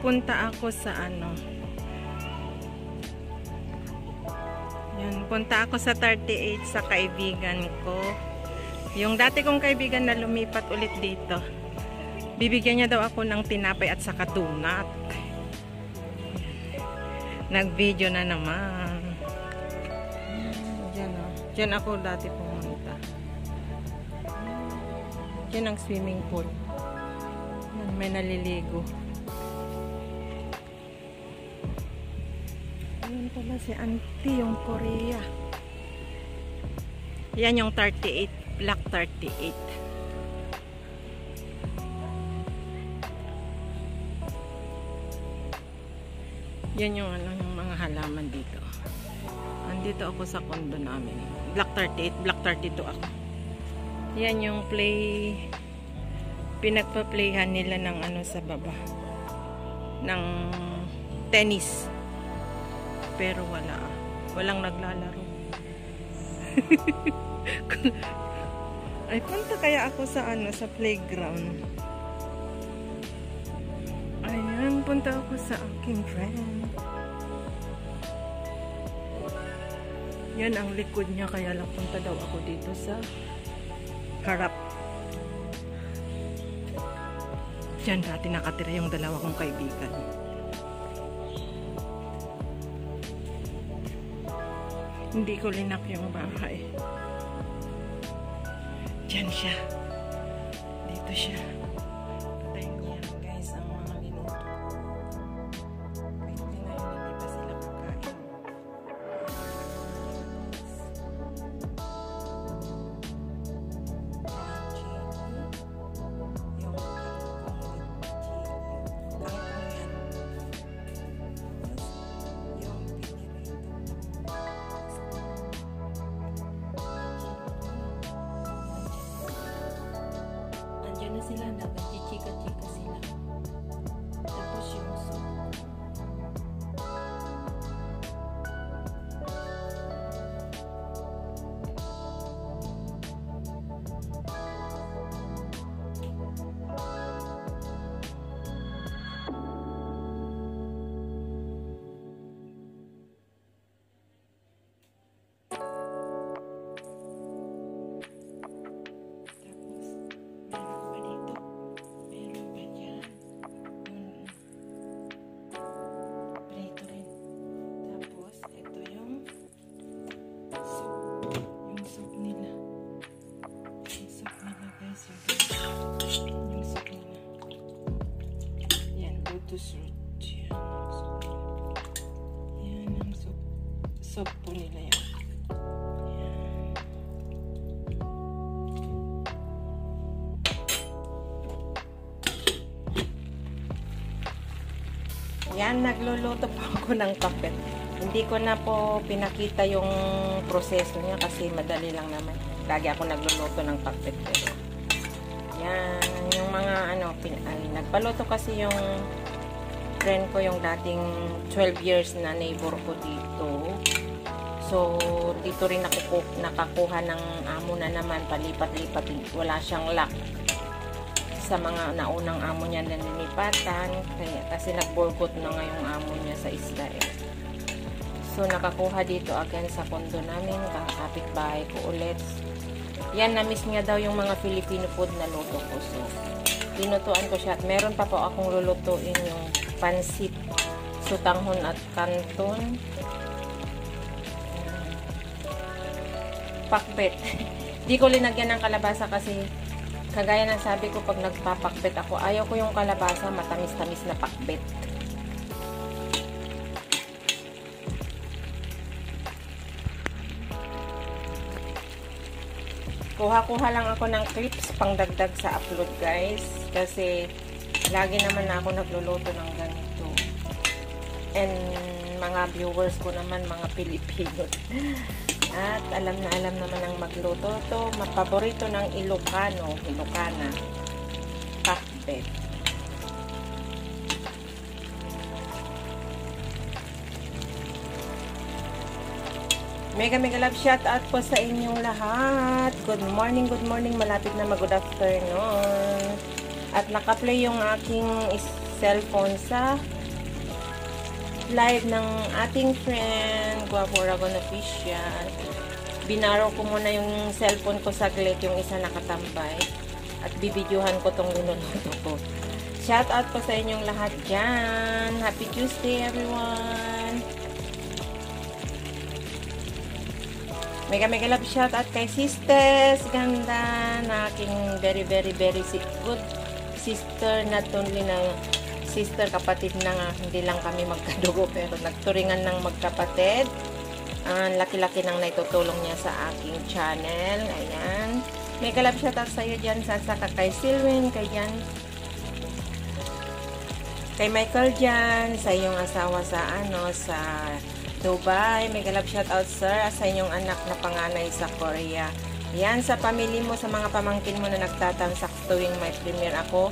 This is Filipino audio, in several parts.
punta ako sa ano. Yan, punta ako sa 38 sa kaibigan ko. Yung dati kong kaibigan na lumipat ulit dito. Bibigyan niya daw ako ng tinapay at saka donut. Nag-video na naman. Diyan, oh. Diyan ako dati pumunta. Diyan ang swimming pool. Yan, may naliligo. Ayan pala si auntie, yung Korea. Yan yung 38, Block 38. Yan yung ano, yung mga halaman dito. Andito ako sa condo namin. Block 38, Block 32 ako. Yan yung pinagpa-playhan nila ng ano sa baba. Ng tennis. Pero walang naglalaro. Ay, punta kaya ako sa ano, sa playground. Ayan, punta ako sa aking friend. Yan ang likod niya, kaya lang punta daw ako dito sa harap. Diyan dati nakatira yung dalawa kong kaibigan. Hindi ko linak yung bahay. Diyan siya. Dito siya. Patayin ko yan guys ang mga linuto. Wait na yun, hindi pa sila kakain. Na sila, nagchichika-chika sila. Tapos yung soup. Yan ang soup po nila yan. Yan, nagluluto po ako ng kape. Hindi ko na po pinakita yung proseso niya kasi madali lang naman. Lagi ako nagluluto ng kape. Pero yan, yung mga ano, nagpaluto kasi yung friend ko, yung dating 12 years na neighbor ko dito. So, dito rin nakakuha ng amo na naman, palipat-lipat. Wala siyang luck sa mga naunang amo niya na nilipatan. Kasi nag-boycott na ngayong amo niya sa Israel. So, nakakuha dito again sa condo namin. Kakapit bahay ko ulit. Yan, na-miss niya daw yung mga Filipino food na luto ko. So, tinutuan ko siya. At meron pa po akong lulutuin yung pansit, sutanghon at kanton. Pakbet. Di ko linagyan ng kalabasa kasi kagaya ng sabi ko pag nagpapakbet ako, ayaw ko yung kalabasa, matamis-tamis na pakbet. Kuha-kuha lang ako ng clips pang dagdag sa upload guys. Kasi lagi naman na ako nagluluto ng ganito. And mga viewers ko naman, mga Pilipino. At alam naman ang magluto. Ito, paborito ng Ilocana. Pakbet. Mega love shout out po sa inyong lahat. Good morning. Malapit na mag-good afternoon. At naka-play yung aking cellphone sa live ng ating friend, Guapo Aragon Official. Binaro ko muna yung cellphone ko saglit, yung isa nakatambay. At bibidyohan ko tong linuluto ko. Shout out po sa inyong lahat dyan. Happy Tuesday, everyone. Mega love shout out kay Sisters Ganda, na aking very good sister, not only na sister, kapatid na nga. Hindi lang kami magkadugo, pero nagturingan ng magkapatid. Ang laki-laki nang naitutulong niya sa aking channel. Ayan. Mega love shout out sa iyo dyan, saka kay Silwin, kay Jan, kay Michael dyan, sa iyong asawa sa sa Dubai. Mega love shout out, sir, sa inyong anak na panganay sa Korea. Yan, sa pamilya mo, sa mga pamangkin mo na nagtatansak tuwing may premiere ako.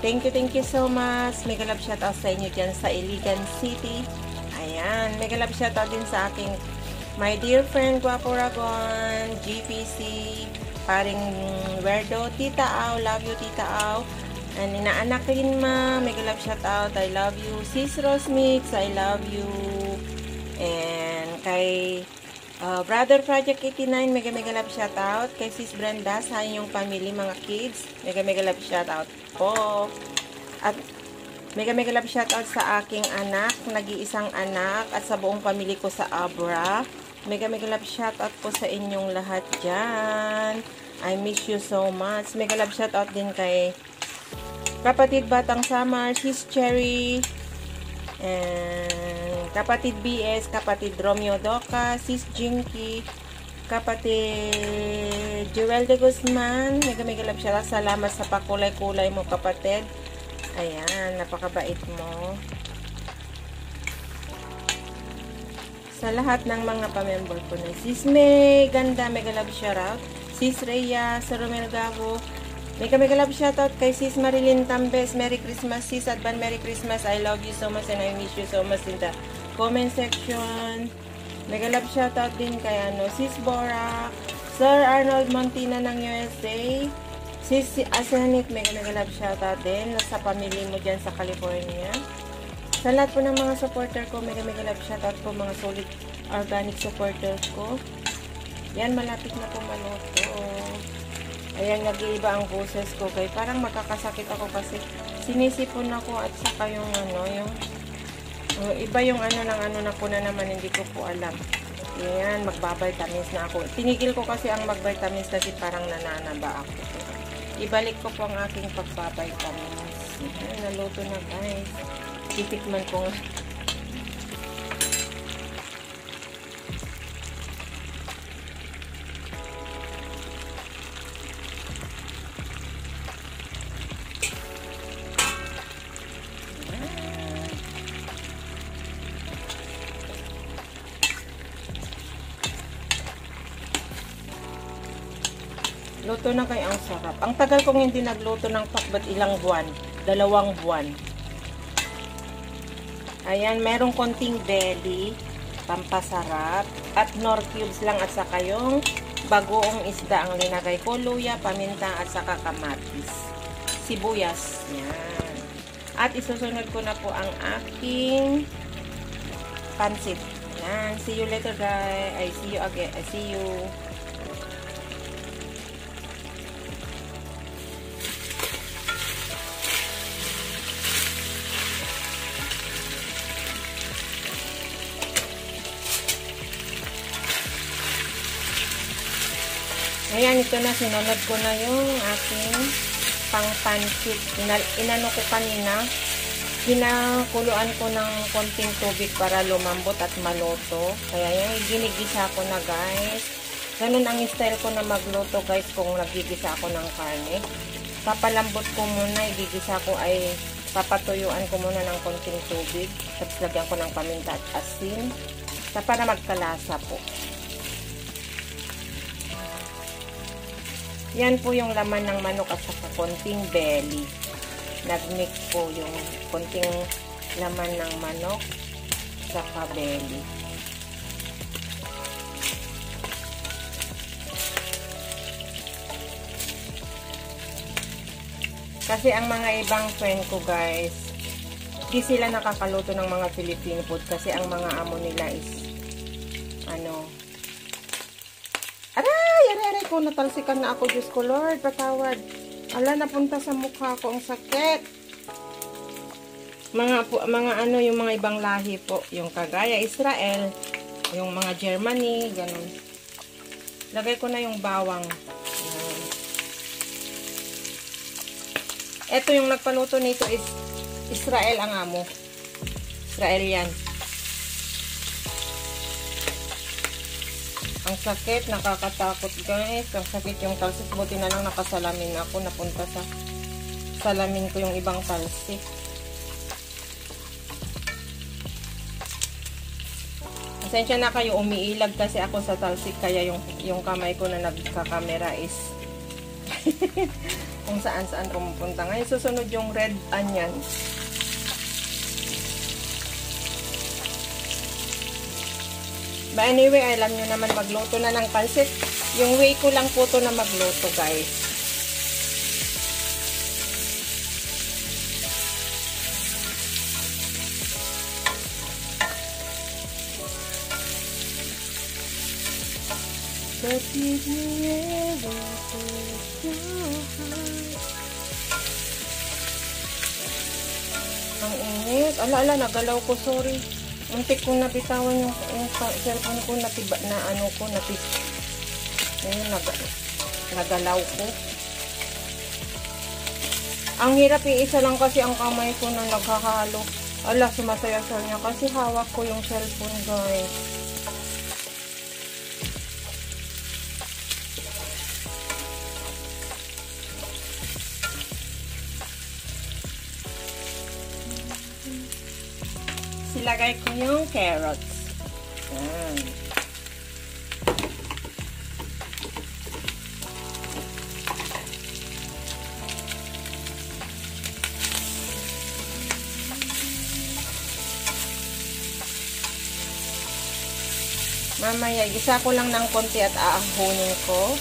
Thank you so much. Mega love shout out sa inyo dyan sa Iligan City. Ayan, mega love shout out din sa aking my dear friend Guapo Aragon, GPC, paring Werdo, Tita Au, love you Tita Au. And inaanak rin ma, mega love shout out, I love you. Sis Rose Mix, I love you. And kay Brother Project 89, mega love shout out. Kay Sis Brenda, sa inyong family, mga kids, mega love shout out po. At mega love shout out sa aking anak, nag-iisang anak, at sa buong pamilya ko sa Abra. Mega love shout out po sa inyong lahat dyan. I miss you so much. Mega love shout out din kay kapatid Batang Samar, Sis Cherry, and kapatid BS, kapatid Romeo Doca, Sis Jinky, kapatid Joel de Guzman. Mega love shout out. Salamat sa pakulay-kulay mo, kapatid. Ayan, napakabait mo. Sa lahat ng mga pamember ko na Sis May Ganda, mega love shout out. Sis Rhea, Sir Romero Gabo, mega love shout out kay Sis Marilyn Tambes. Merry Christmas, Sis Advan, Merry Christmas. I love you so much and I miss you so much in the comment section. Mega love shout out din kay Sis Bora, Sir Arnold Montina ng USA, Sis Asanit, mega love shout out din sa pamilya mo dyan sa California. Sa lahat po ng mga supporter ko, mega love shout out po, mga solid organic supporters ko. Yan, malapit na po maluto. Ayan, nag-iiba ang boses ko, kaya parang makakasakit ako kasi sinisipon ako, at saka yung yung iba yung na po na naman, hindi ko po alam. Ayan, magbabitamins na ako. Tinigil ko kasi ang magvitamins kasi parang nananaba ako. Ibalik ko po ang aking pagbabitamins. Ayan, naluto na guys. Titikman ko nga. Luto na kaya, ang sarap. Ang tagal kong hindi nagluto ng pakbat, ilang buwan. 2 buwan. Ayan, merong konting belly, pampasarap, at nor cubes lang, at saka yung bagoong isda ang linagay ko, luya, paminta, at saka kamatis. Sibuyas. Yan. At isusunod ko na po ang aking pansit. Yan. See you later guys. I see you again. I see you. Ayan, ito na, sinunod ko na yung aking pang-pancit. Inano ko kanina, pinakuluan ko ng konting tubig para lumambot at maluto. Kaya yung ginigisa ko na guys. Ganun ang style ko na magluto guys kung nagigisa ako ng karne. Papalambot ko muna, igigisa ko ay papatuyuan ko muna ng konting tubig. Tapos lagyan ko ng paminta at asin. Para magkalasa po. Yan po yung laman ng manok at saka konting belly. Nag-mix po yung konting laman ng manok saka belly. Kasi ang mga ibang friend ko guys, di sila nakakaluto ng mga Filipino food kasi ang mga amo nila is aray ko, natalsikan na ako. Diyos ko Lord, patawad. Ala, napunta sa mukha ko, ang sakit. Yung mga ibang lahi po, yung kagaya Israel, yung mga Germany, ganun. Lagay ko na yung bawang. Ayan. Ito yung nagpaluto nito is Israel ang amo. Israel yan. Ang sakit, nakakatakot guys. Ang sakit yung talsik. Buti na lang nakasalamin ako. Napunta sa salamin ko yung ibang talsik. Pasensya na kayo, umiilag kasi ako sa talsik. Kaya yung kamay ko na nagka-camera is kung saan-saan pumupunta. Ngayon susunod yung red onion. But anyway, alam nyo naman magluto na ng pansit. Yung way ko lang po to na magluto, guys. But did you ever take your heart? Ang init. Ala, nagalaw ko, sorry. Muntik kong nabitawan yung cellphone ko, ayun, nagalaw ko. Ang hirap isa lang kasi ang kamay ko na naghahalo. Ala, sumasayasal niya kasi hawak ko yung cellphone, guys. Silagay ko yung carrots. Ayan. Mamaya, gisa ko lang ng konti at aahunin ko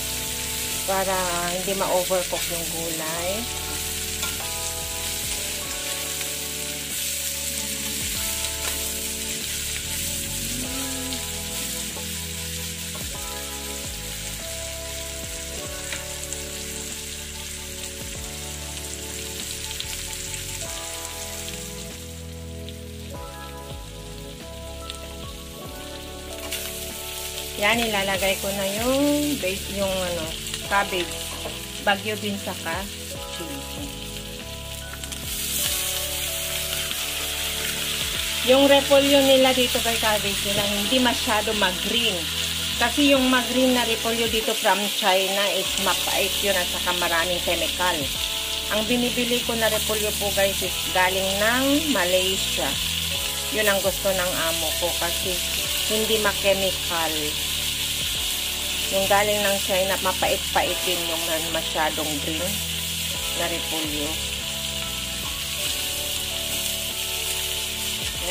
para hindi ma-overcook yung gulay. Yan, ilalagay ko na yung cabbage. Bagyo din saka chili. Yung repolyo nila dito kay cabbage nila, hindi masyado mag-green. Kasi yung mag-green na repolyo dito from China is mapait yun at saka maraming chemical. Ang binibili ko na repolyo po guys is galing ng Malaysia. Yun ang gusto ng amo ko kasi hindi ma-chemical. Yung galing ng China, mapait-pait din yung masyadong green na repolyo.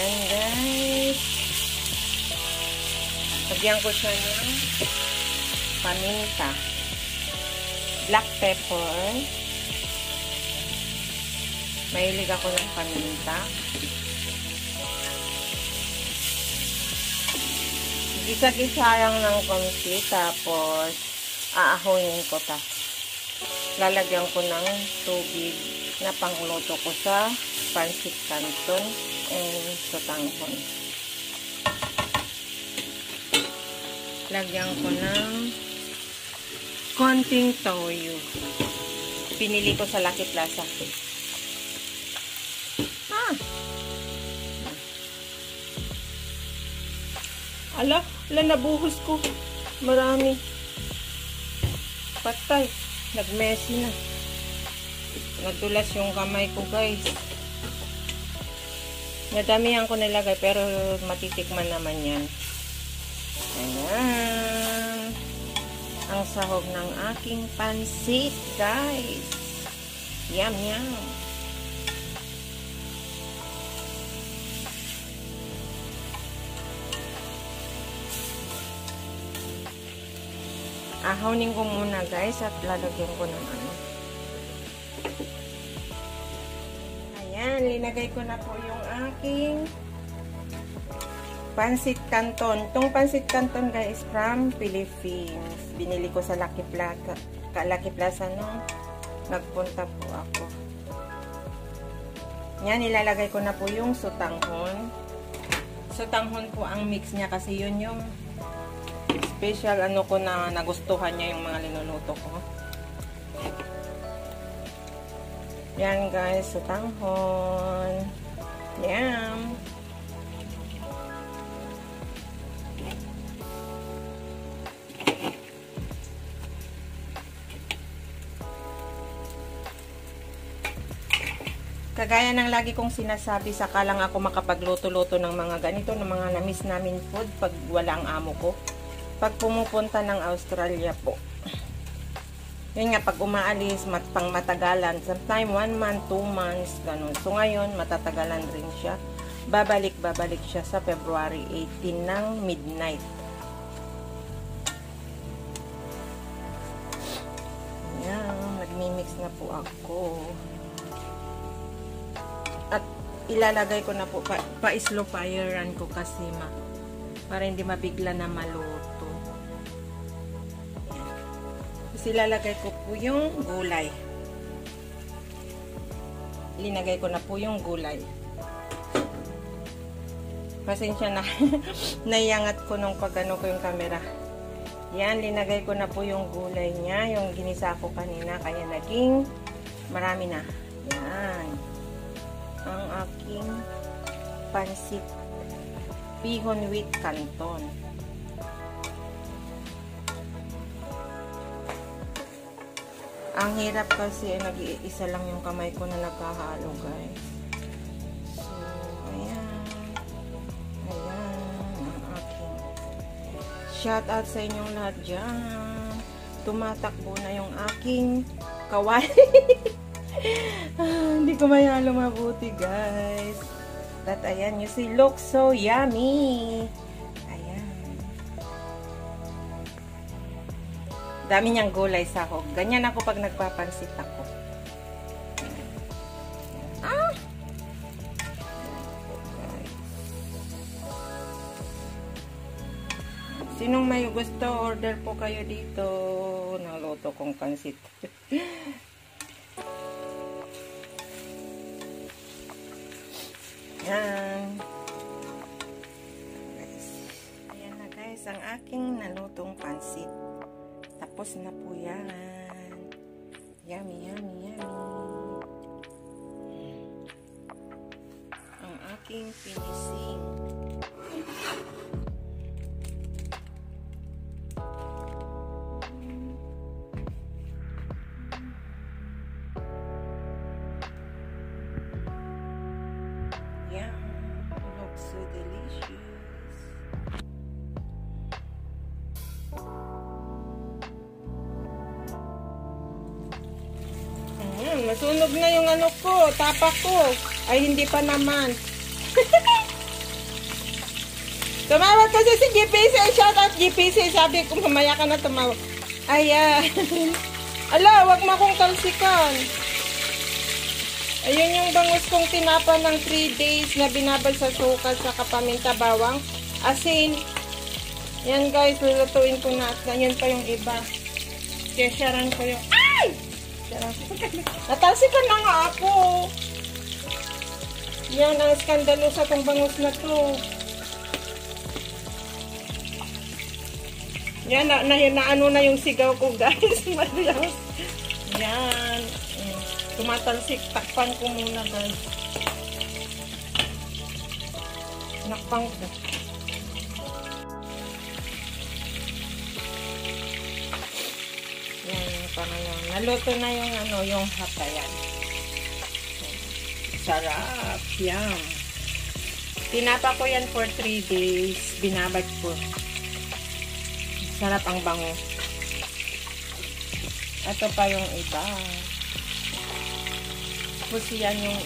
Yan guys. Lagyan ko siya ng paminta. Black pepper. Mahilig ako ng paminta. Gisa-gisayang ng konti, tapos aahoyin ko ta. Lalagyan ko ng tubig na pangluto ko sa pancit canton and sotanghon. Lagyan ko ng konting toyo. Pinili ko sa Lucky Plaza. Ala, nabuhos ko. Marami. Patay. Nagmessy na. Nadulas yung kamay ko, guys. Nadamihan ko nilagay, pero matitikman naman yan. Ayan. Ang sahog ng aking pansit, guys. Yum, yum. Ahaw-nin ko muna guys at lalagyan ko ng ano. Ayan. Yan, linagay ko na po yung aking Pancit Canton. Itong Pancit Canton guys from Philippines. Binili ko sa Lucky Plaza nung nagpunta po ako. Yan, ilalagay ko na po yung sotanghon. Sotanghon po ang mix niya kasi yun yung special ano ko na nagustuhan niya yung mga linuluto ko. Yan guys, sotanghon. Yan. Kagaya ng lagi kong sinasabi, saka lang ako makapagluto-luto ng mga ganito, ng mga na-miss namin food pag wala ang amo ko. Pag pumupunta ng Australia po. Yun nga, pag umaalis, pang matagalan. Sometime 1 month, 2 months, ganun. So ngayon, matatagalan rin siya. Babalik siya sa February 18 ng midnight. Yan, nagmi-mix na po ako. At ilalagay ko na po, pa-slow firean ko kasi para hindi mabigla na maluto. Yan. Tapos ilalagay ko po yung gulay. Linagay ko na po yung gulay. Pasensya na. Naiyangat ko nung pag-ano ko yung camera. Yan, linagay ko na po yung gulay niya, yung ginisa ko kanina, kaya naging marami na. Yan. Ang aking pancit bihon with canton. Ang hirap kasi nag-iisa lang yung kamay ko na nagkahalo guys. So, ayan. Ayan ang aking shout out sa inyong lahat dyan. Tumatakbo na yung aking kawali. Hindi ko mayalo mabuti guys. But ayan, you see, look so yummy. Ayan. Dami niyang gulay sa sahog. Ganyan ako pag nagpapansit ako. Ah! Sinong may gusto, order po kayo dito ng luto kong pansit. Yan. Ayan na guys, ang aking nalutong pansit. Tapos na po yan. Yummy, yummy, yummy. Ang aking finishing. So delicious. Nasunog na yung ano ko, tapak ko. Ay, hindi pa naman. Tumawag kasi si GPC. Shout out GPC. Sabi ko, mamaya ka na tumawag. Ayan. Ala, wag mo akong talsikan. Ayun yung bangus kong tinapa ng 3 days na binabal sa suka sa paminta bawang. Asin. Yan guys, lulutuin ko na. At yan pa yung iba. Kesyaran ko yung... Ay! Natalsikan na nga ako. Yan ang skandalo sa tong bangus na to. Yan, naano na yung sigaw ko guys. Yan. Tumatalsik, takpan ko muna guys. Nakpang ko. Yan, parang yan. Naluto na yung ano, yung hatayan. Sarap. Yum. Tinapa ko yan for 3 days. Binabad ko. Sarap ang bango. Ito pa yung iba. Tapos yan yung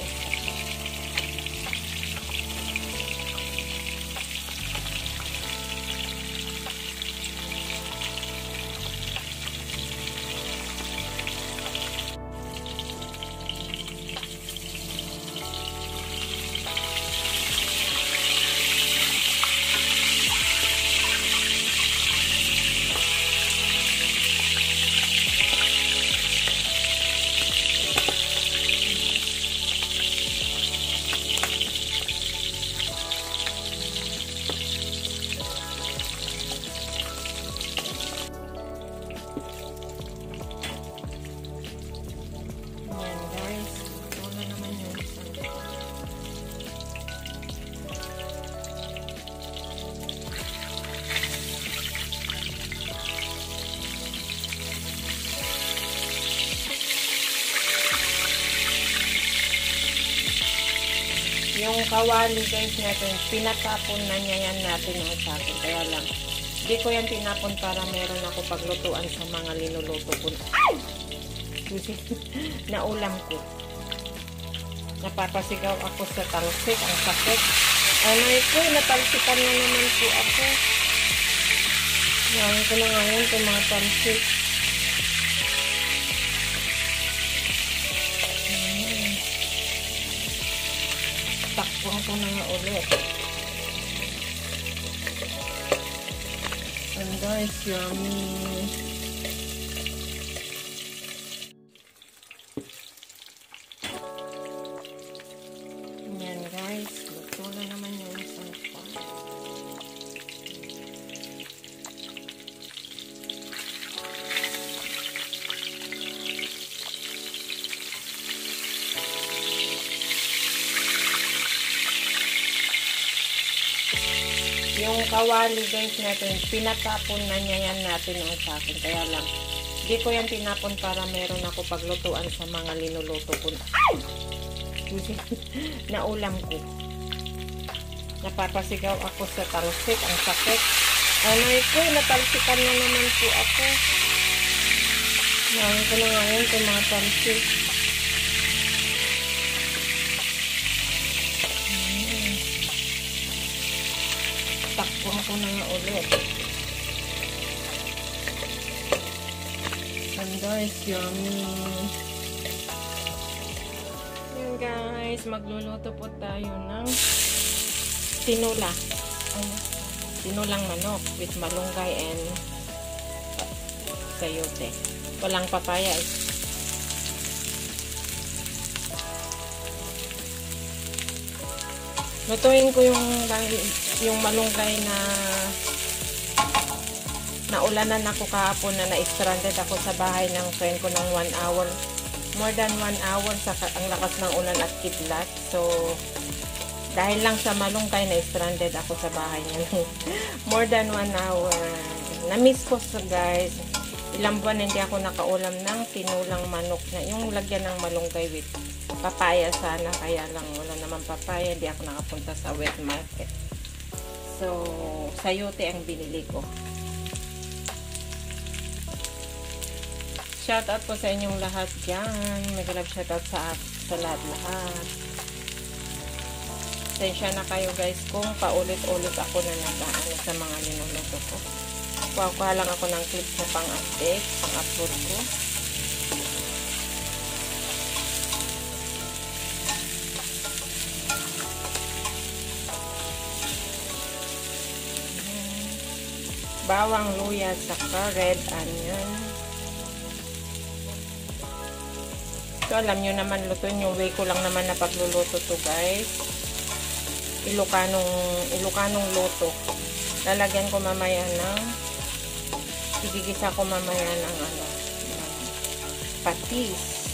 Yung kawali guys natin, pinatapon na niya yan natin yung sa akin. Kaya lang, hindi ko yan tinapon para meron ako paglutuan sa mga linuluto ko. Ay! Na ulam ko. Napapasigaw ako sa talsik. Ang sakit. Anay ko, natalsikan na naman po ako. Ngayon ko na ngayon itong mga talsik. Takpuan ko na nga ulit. And guys, yummy. Yan guys, luto na naman yung isang pan. Yung kawali guys natin, pinatapon na niya yan natin yung sa akin. Kaya lang, hindi ko yan tinapon para meron ako paglutuan sa mga linuluto ko. Ay! Na ulam ko. Napapasigaw ako sa talsik. Ang sakit. Anay ko, natalsikan na naman po ako. Ngayon ko na ngayon itong mga talsik. Takpuan ko na nga ulit. And guys, yummy. Yan guys, magluluto po tayo ng tinula. Tinulang manok with malunggay and sayote. Walang papaya. Lutuin ko yung malunggay na naulanan ako kahapon na na-stranded ako sa bahay ng friend ko ng 1 hour. More than 1 hour sa ang lakas ng ulan at kidlat. So, dahil lang sa malunggay na-stranded ako sa bahay niya. More than 1 hour. Na-miss ko sa guys. Ilang buwan hindi ako nakaulam ng tinulang manok na yung lagyan ng malunggay with papaya sana. Kaya lang wala naman papaya. Hindi ako nakapunta sa wet market. So, sayote ang binili ko. Shoutout po sa inyong lahat dyan. Mag-love shoutout sa lahat-lahat. Tensya na kayo guys kung paulit-ulit ako na nag-ano sa mga linuluto ko. Kuha lang ako ng clip sa pang-update, pang-upload ko. Bawang, luya, saka red onion. So, alam nyo naman, lutuin yung way ko lang naman na pagluluto to guys. Ilocanong luto. Lalagyan ko mamaya ng, igigisa ko mamaya ng patis.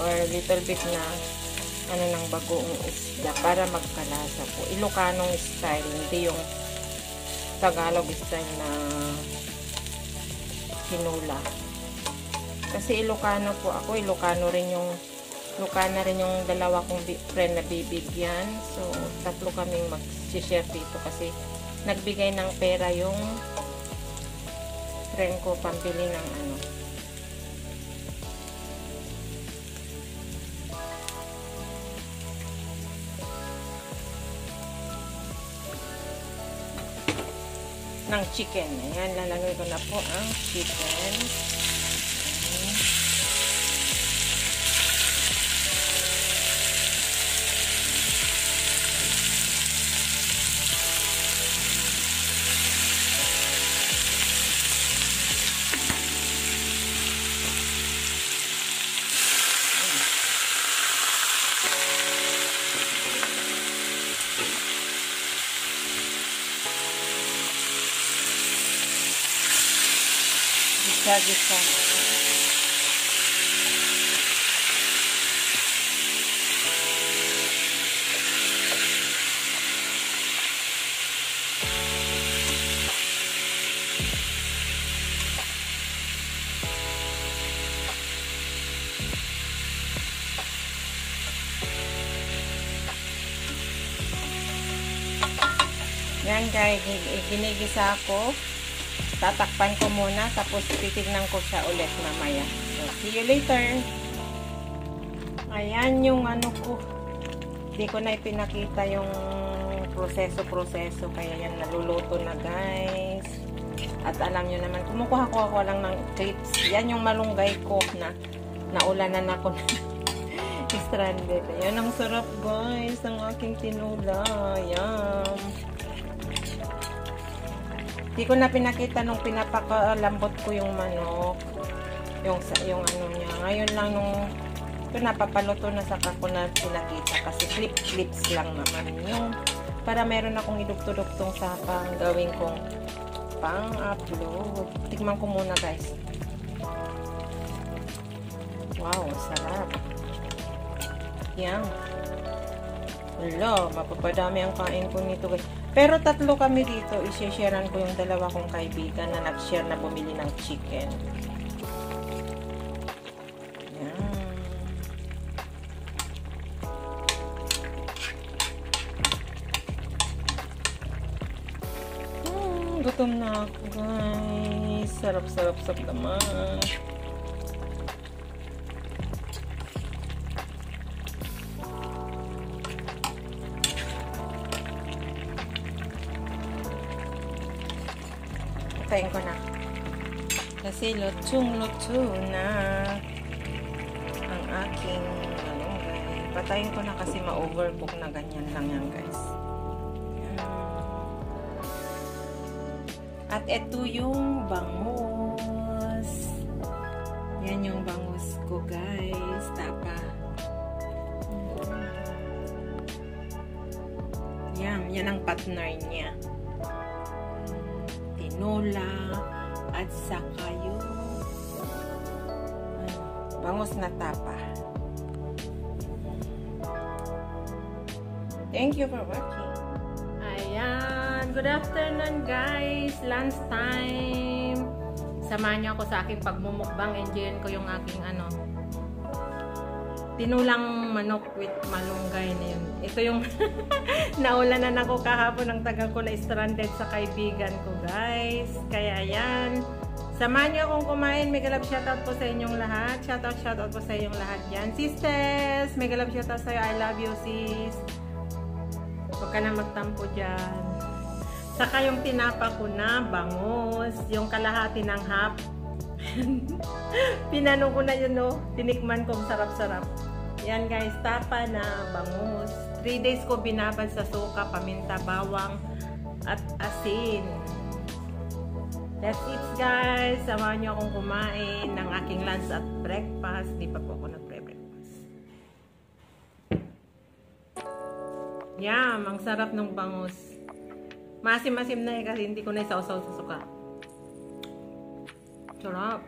Or little bit na, ng bagoong isda para magkalasa po. Ilocanong style, hindi yung Tagalog style na tinula. Kasi Ilocano po ako, Ilocana rin yung dalawa kong friend na bibigyan. So, tatlo kaming mag-share dito kasi nagbigay ng pera yung friend ko pambili ng ng chicken. Ayan, lalagay ko na po ang chicken. Gisa-gisa. Kaya ginigisa ko. Tatakpan ko muna, tapos titignan ko siya ulit mamaya. So, see you later. Ayan yung ano ko. Hindi ko na ipinakita yung proseso. Kaya yan, naluluto na guys. At alam nyo naman, kumukuha ko lang ng clips. Yan yung malunggay ko na naulanan ako na stranded. Ayan, ang sarap guys, ang aking tinula. Ayan. Hindi ko na pinakita nung pinapakalambot ko yung manok. Yung ano niya. Ngayon lang nung ito napapaluto na saka ko na pinakita kasi clips lang naman yung para meron akong idugtong sa gawin kong pang-upload. Tikman ko muna guys. Wow, sarap. Yan. Wala, mapapadami ang kain ko nito guys. Pero tatlo kami dito, i-sharean ko yung dalawa kong kaibigan na nag-share na bumili ng chicken. Yan. Gutom na ako guys. Sarap naman. Patayin ko na. Kasi luto na ang aking malunggay. Patayin ko na kasi ma-overcook na ganyan lang yan guys. At ito yung bangus. Yan yung bangus ko guys. Tapa. Yan ang partner niya. Tinola at saka yung bangus na tapa. Thank you for watching. Ayan, good afternoon guys, lunch time. Samahan niyo ako sa aking pagmumukbang. Enjoyin ko yung aking tinulang manok with malunggay na yun. Ito yung naulanan ako kahapon ng taga ko na stranded sa kaibigan ko guys. Kaya ayan, samahan niyo akong kumain. Mega love shoutout po sa inyong lahat. Shoutout po sa inyong lahat yan. Sisters, mega love shoutout sa'yo. I love you sis. Huwag ka na magtampo dyan. Saka yung tinapa ko na bangus, yung kalahati ng half. Pinano ko na yun, no? Tinikman ko, sarap-sarap. Yan guys, tapa na bangus. 3 days ko binabad sa suka, paminta, bawang, at asin. That's it guys. Samahan niyo akong kumain ng aking lunch at breakfast. Di pa po ako nagbre-breakfast. Yum! Ang sarap ng bangus. Masim-masim na kasi hindi ko na isausaw sa suka. Sarap.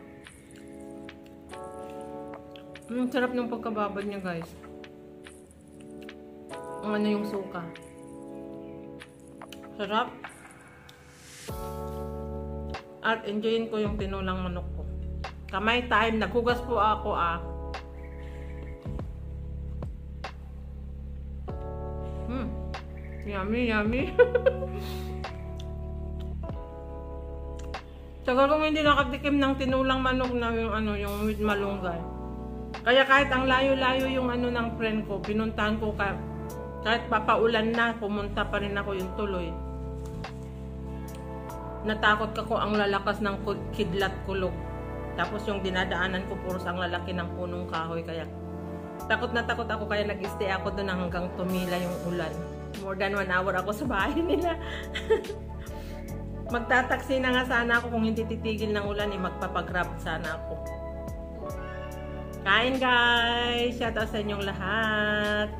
Sarap ng pagkababad niya guys. Ang ano yung suka. Sarap. At enjoyin ko yung tinulang manok ko. Kamay time. Naghugas po ako Yummy. Tagal kong hindi nakatikim ng tinulang manok na yung with malunggay. Kaya kahit ang layo-layo yung ng friend ko, pinuntahan ko kahit papaulan na, pumunta pa rin ako yung tuloy. Natakot ako ang lalakas ng kidlat kulog. Tapos yung dinadaanan ko puros ang lalaki ng punong kahoy. Kaya takot na takot ako, kaya nag-stay ako doon hanggang tumila yung ulan. More than 1 hour ako sa bahay nila. Magtataksi na nga sana ako kung hindi titigil ng ulan, magpapagrab sana ako. Kain guys! Shoutout sa inyong lahat.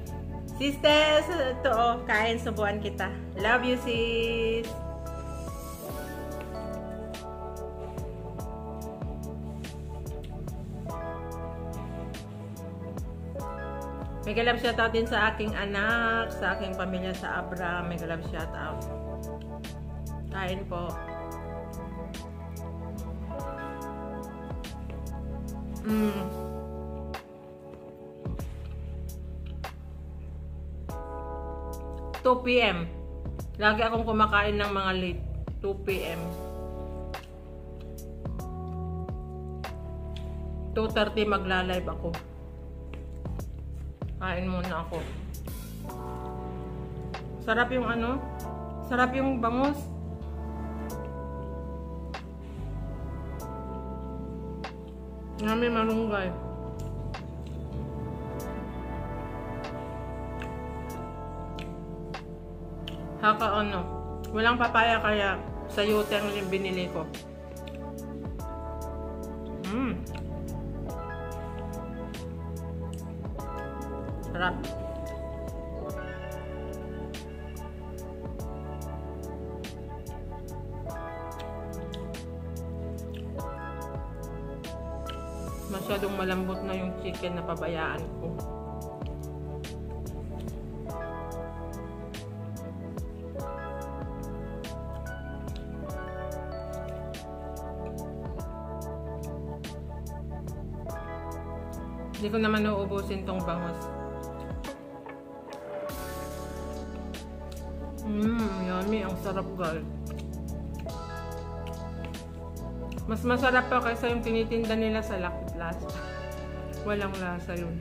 Sisters, ito kain, subuan kita. Love you sis! Mega love shoutout din sa aking anak, sa aking pamilya sa Abra. Mega love shoutout. Kain po. 2 PM. Lagi akong kumakain ng mga late 2 PM. 2:30 magla-live ako. Kain muna ako. Sarap yung ano? Sarap yung bangus. Nami malunggay. Haka ano, walang papaya kaya sayote ang binili ko. Sarap. Masyadong malambot na yung chicken na pabayaan ko. Hindi ko naman nauubusin tong bangus. Yummy. Ang sarap, guys. Mas masarap pa kaysa yung tinitinda nila sa Lucky Plaza. Walang lasa yun.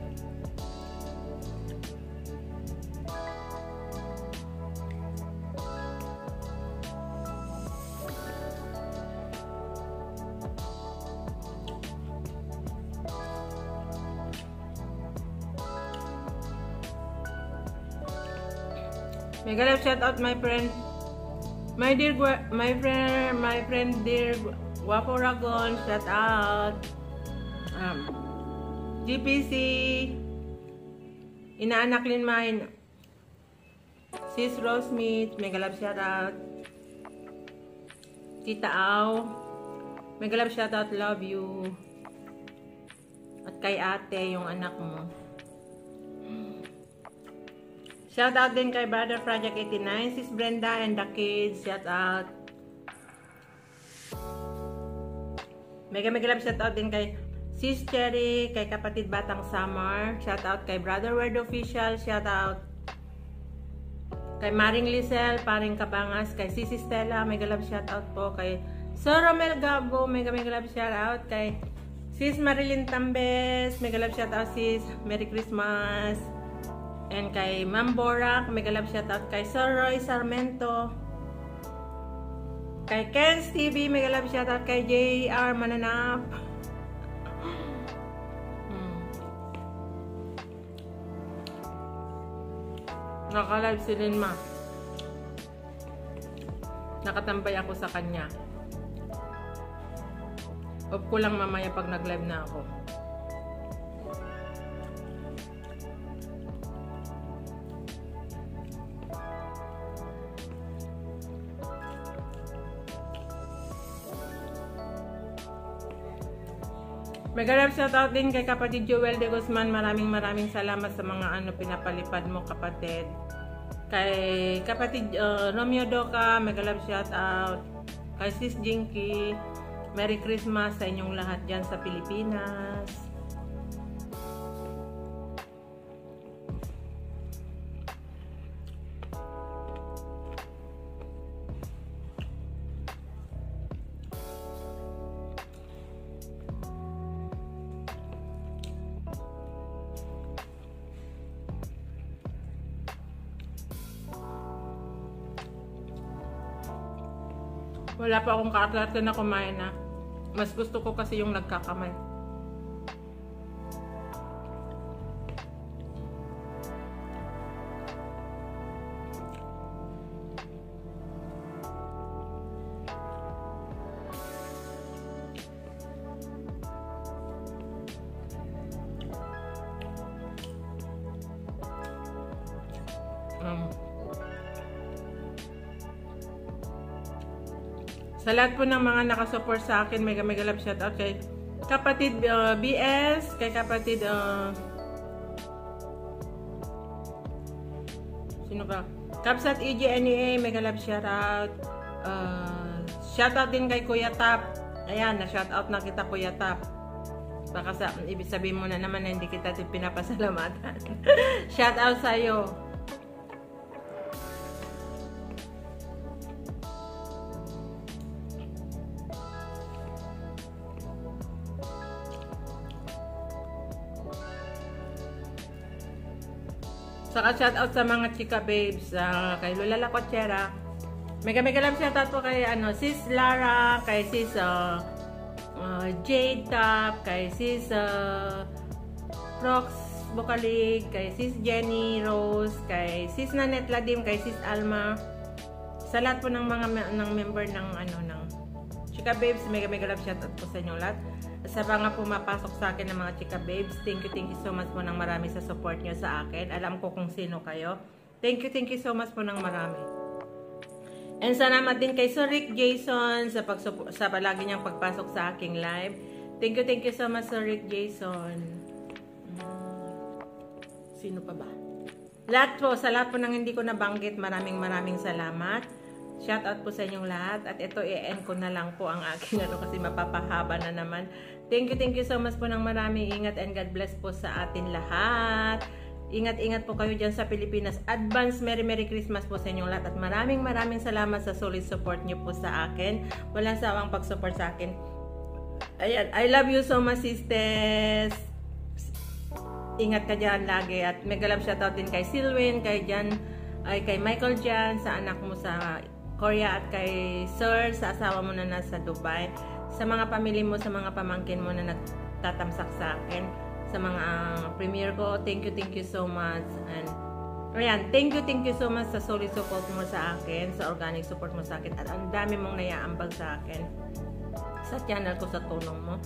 Mega love shout out my friend. My friend dear Guapo Ragon, shout out. GPC, Inaanak Linmain, Sis Rosemith, mega love shout out. Tita Au, mega love shout out, love you. At kay ate, yung anak mo. Shout out din kay Brother Project 89, Sis Brenda and the kids, shout out. Mega love shout out din kay Sis Cherry, kay kapatid Batang Summer, shout out kay Brother Word Official, shout out. Kay Maring Lisel, Paring Kabangas, kay Sis Stella, mega love shout out po. Kay Sir Romel Gabo, mega love shout out. Kay Sis Marilyn Tambes, mega love shout out sis, Merry Christmas. And kay Ma'am Borak, mega love shout out. Kay Sir Roy Sarmento, kay Ken's TV, mega love shout out. Kay JR Mananap. Naka-live si Linma. Nakatambay ako sa kanya. Off ko lang mamaya pag nag-live na ako. Mega love shout out din kay kapatid Joel de Guzman. Maraming salamat sa mga pinapalipad mo, kapatid. Kay kapatid Romeo Doca, mega love shout out. Kay Sis Jinky, Merry Christmas sa inyong lahat dyan sa Pilipinas. Wala pa akong ka-atlat na kumain na. Mas gusto ko kasi yung nagkakamay. Sa lahat po ng mga nakasupport sa akin, mega love shout out kay kapatid BS, kay kapatid sino ba? Kapsat EGNEA, mega love shout out. Shout out din kay Kuya Tap. Ayan, na shout out na kita, Kuya Tap. Baka ibig sabihin mo na naman na hindi kita pinapasalamatan. Shout out sa iyo. Saka shoutout sa mga chika babes, kay Lola Lacochera. Mega love shoutout po kay Sis Lara, kay Sis Jade Top, kay Sis Prox Bukalig, kay Sis Jenny Rose, kay Sis Nanette Ladim, kay Sis Alma. Sa lahat po ng mga member ng ng Chika Babes, mega love shoutout po sa inyo lahat. Sa mga pumapasok sa akin ng mga Chika Babes, thank you so much po ng marami sa support nyo sa akin. Alam ko kung sino kayo. Thank you so much po ng marami. And salamat din kay Sir Rick Jason sa palagi niyang pagpasok sa aking live. Thank you so much, Sir Rick Jason. Sino pa ba? Sa lahat po ng hindi ko nabanggit, maraming salamat. Shout out po sa inyong lahat. At ito, i-end ko na lang po ang aking kasi mapapahaba na naman. Thank you so much po ng marami. Ingat and God bless po sa atin lahat. Ingat po kayo dyan sa Pilipinas. Advance Merry Christmas po sa inyong lahat. At maraming salamat sa solid support niyo po sa akin. Walang sawang pag-support sa akin. Ayan, I love you so much, sisters. Ingat ka dyan lagi. At mega love shoutout din kay Silwin, kay Michael Jan, sa anak mo sa Korea, at kay Sir, sa asawa mo na nasa Dubai, sa mga pamilya mo, sa mga pamangkin mo na nagtatamsak sa akin, sa mga premiere ko, thank you so much. And ayan, thank you so much sa solid support mo sa akin, sa organic support mo sa akin, at ang dami mong naiaambag sa akin sa channel ko, sa tulong mo.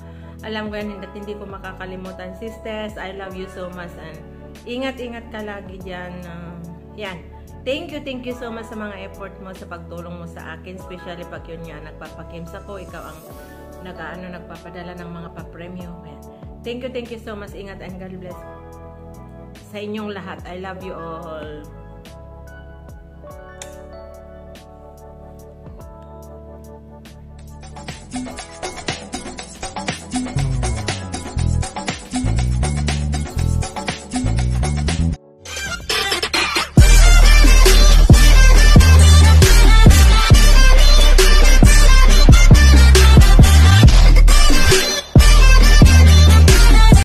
Alam ko yan, hindi ko makakalimutan, sisters. I love you so much, and ingat ka lagi dyan. Yan. Thank you so much sa mga effort mo, sa pagtulong mo sa akin, especially pag yun nga, nagpapakims ako, ikaw ang nagpapadala ng mga papremyo. Thank you so much. Ingat and God bless sa inyong lahat. I love you all.